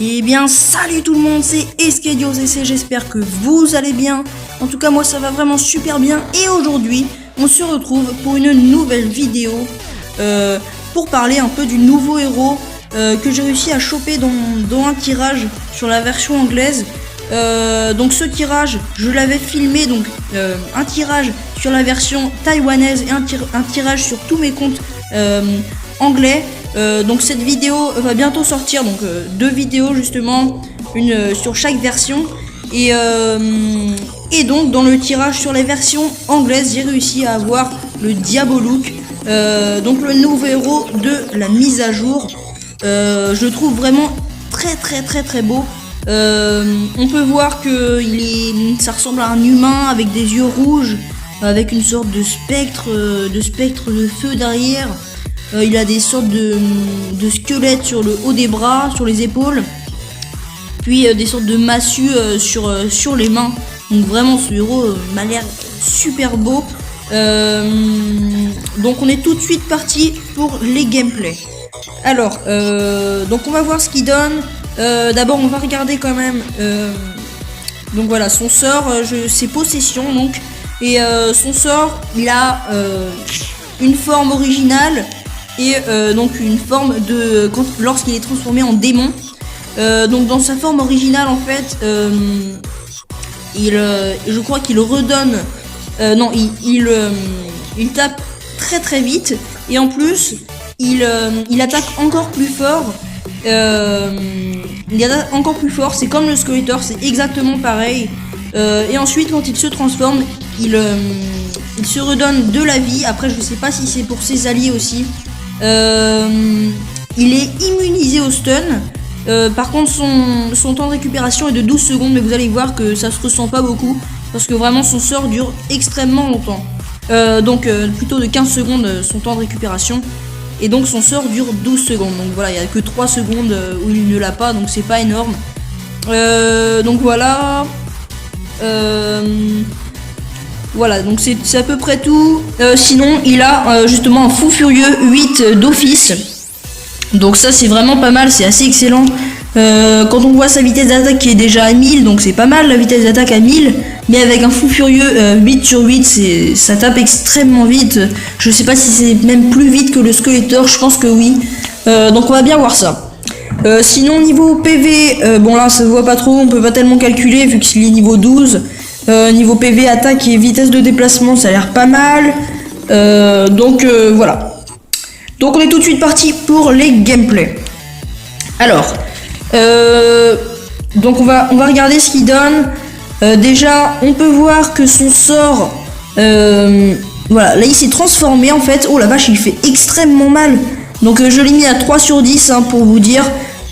Eh bien salut tout le monde, c'est EskadiosCC, j'espère que vous allez bien. En tout cas moi ça va vraiment super bien. Et aujourd'hui on se retrouve pour une nouvelle vidéo pour parler un peu du nouveau héros que j'ai réussi à choper dans un tirage sur la version anglaise. Donc ce tirage je l'avais filmé, donc un tirage sur la version taïwanaise et un tirage sur tous mes comptes anglais. Donc cette vidéo va bientôt sortir, donc deux vidéos justement, une sur chaque version. Et donc dans le tirage sur les versions anglaises, j'ai réussi à avoir le Diabolook, donc le nouveau héros de la mise à jour. Je le trouve vraiment très beau. On peut voir que ça ressemble à un humain avec des yeux rouges, avec une sorte de spectre de feu derrière. Il a des sortes de squelettes sur le haut des bras, sur les épaules, puis des sortes de massues sur les mains. Donc vraiment ce héros m'a l'air super beau. Donc on est tout de suite parti pour les gameplays. Alors donc on va voir ce qu'il donne. D'abord on va regarder quand même. Donc voilà, son sort, ses possessions donc. Et son sort, il a une forme originale. Et donc une forme de lorsqu'il est transformé en démon. Donc dans sa forme originale en fait, je crois qu'il redonne. Non, il tape très vite et en plus il attaque encore plus fort. Il attaque encore plus fort. C'est comme le Skeletor, c'est exactement pareil. Et ensuite quand il se transforme, il se redonne de la vie. Après je sais pas si c'est pour ses alliés aussi. Il est immunisé au stun. Par contre son temps de récupération est de 12 secondes, mais vous allez voir que ça se ressent pas beaucoup parce que vraiment son sort dure extrêmement longtemps. Donc plutôt de 15 secondes son temps de récupération, et donc son sort dure 12 secondes. Donc voilà, il n'y a que 3 secondes où il ne l'a pas, donc c'est pas énorme. Donc voilà. Voilà, donc c'est à peu près tout. Sinon, il a justement un fou furieux 8 d'office. Donc ça, c'est vraiment pas mal, c'est assez excellent. Quand on voit sa vitesse d'attaque qui est déjà à 1000, donc c'est pas mal la vitesse d'attaque à 1000. Mais avec un fou furieux 8 sur 8, ça tape extrêmement vite. Je sais pas si c'est même plus vite que le Skeletor, je pense que oui. Donc on va bien voir ça. Sinon, niveau PV, bon là, ça se voit pas trop, on peut pas tellement calculer vu qu'il est niveau 12. Niveau PV, attaque et vitesse de déplacement, ça a l'air pas mal. Donc voilà. Donc on est tout de suite parti pour les gameplays. Alors, donc on va regarder ce qu'il donne. Déjà, on peut voir que son sort, voilà, là il s'est transformé en fait. Oh la vache, il fait extrêmement mal. Donc je l'ai mis à 3 sur 10 hein, pour vous dire.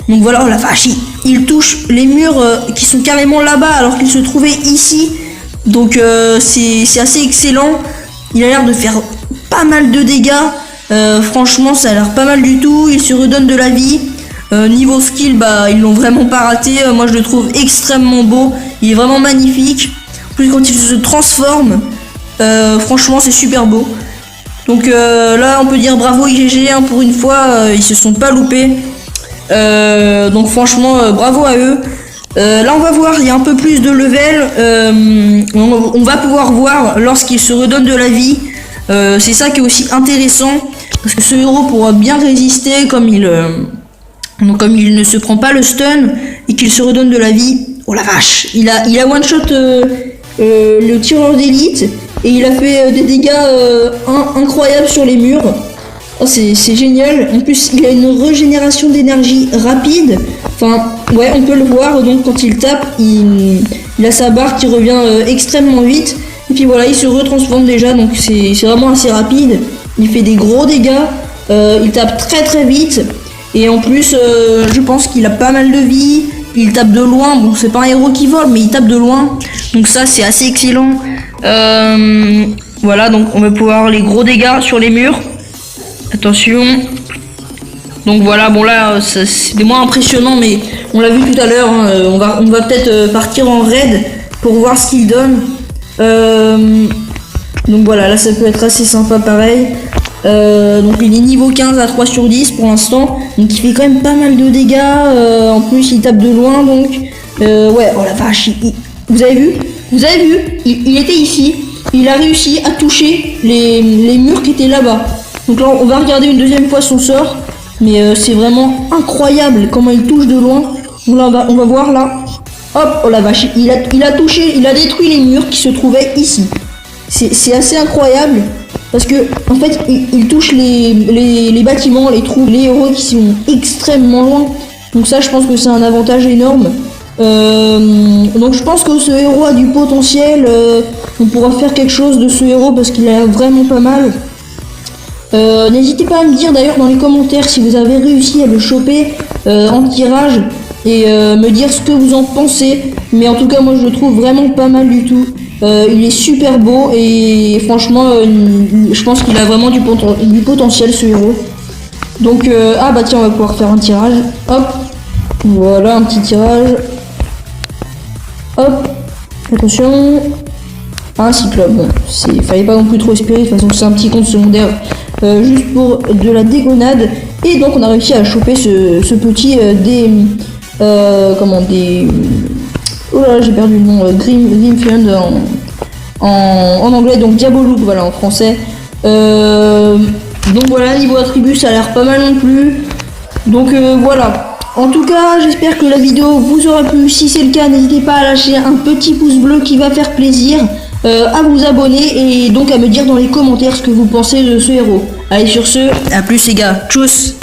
Donc voilà, oh la vache, il touche les murs qui sont carrément là-bas alors qu'il se trouvait ici. Donc c'est assez excellent. Il a l'air de faire pas mal de dégâts. Franchement ça a l'air pas mal du tout. Il se redonne de la vie. Niveau skill, bah ils l'ont vraiment pas raté. Moi je le trouve extrêmement beau. Il est vraiment magnifique. En plus quand il se transforme, franchement c'est super beau. Donc là on peut dire bravo IGG hein, pour une fois, ils se sont pas loupés. Donc franchement bravo à eux. Là on va voir, il y a un peu plus de level. On va pouvoir voir lorsqu'il se redonne de la vie. C'est ça qui est aussi intéressant, parce que ce héros pourra bien résister comme il ne se prend pas le stun et qu'il se redonne de la vie. Oh la vache, il a one shot le tireur d'élite et il a fait des dégâts incroyables sur les murs. Oh, c'est génial. En plus il a une régénération d'énergie rapide. Enfin ouais, on peut le voir. Donc quand il tape, il a sa barre qui revient extrêmement vite. Et puis voilà, il se retransforme déjà. Donc c'est vraiment assez rapide. Il fait des gros dégâts. Il tape très vite. Et en plus je pense qu'il a pas mal de vie. Il tape de loin. Bon, c'est pas un héros qui vole, mais il tape de loin. Donc ça c'est assez excellent. Voilà, donc on va pouvoir avoir les gros dégâts sur les murs. Attention. Donc voilà, bon là c'est moins impressionnant, mais on l'a vu tout à l'heure. Hein, on va peut-être partir en raid pour voir ce qu'il donne. Donc voilà, là ça peut être assez sympa pareil. Donc il est niveau 15 à 3 sur 10 pour l'instant. Donc il fait quand même pas mal de dégâts. En plus il tape de loin donc. Ouais, oh la vache, vous avez vu? Vous avez vu? Il était ici. Il a réussi à toucher les murs qui étaient là-bas. Donc là on va regarder une deuxième fois son sort. Mais c'est vraiment incroyable comment il touche de loin. Donc là on va voir là. Hop, oh la vache, il a touché, il a détruit les murs qui se trouvaient ici. C'est assez incroyable. Parce que en fait il touche les bâtiments, les trous, les héros qui sont extrêmement loin. Donc ça je pense que c'est un avantage énorme. Donc je pense que ce héros a du potentiel. On pourra faire quelque chose de ce héros parce qu'il a vraiment pas mal. N'hésitez pas à me dire d'ailleurs dans les commentaires si vous avez réussi à le choper en tirage et me dire ce que vous en pensez. Mais en tout cas moi je le trouve vraiment pas mal du tout. Il est super beau et franchement je pense qu'il a vraiment du potentiel ce héros. Donc ah bah tiens on va pouvoir faire un tirage. Hop, voilà un petit tirage. Hop, attention. Un cyclope, bon, fallait pas non plus trop espérer, de toute façon c'est un petit compte secondaire juste pour de la dégonade. Et donc on a réussi à choper ce petit oh là j'ai perdu le nom, Grimfiend en anglais, donc Diabolook voilà en français. Donc voilà, niveau attribut ça a l'air pas mal non plus. Donc voilà. En tout cas, j'espère que la vidéo vous aura plu. Si c'est le cas, n'hésitez pas à lâcher un petit pouce bleu qui va faire plaisir, à vous abonner et donc à me dire dans les commentaires ce que vous pensez de ce héros. Allez sur ce, à plus les gars, tchuss.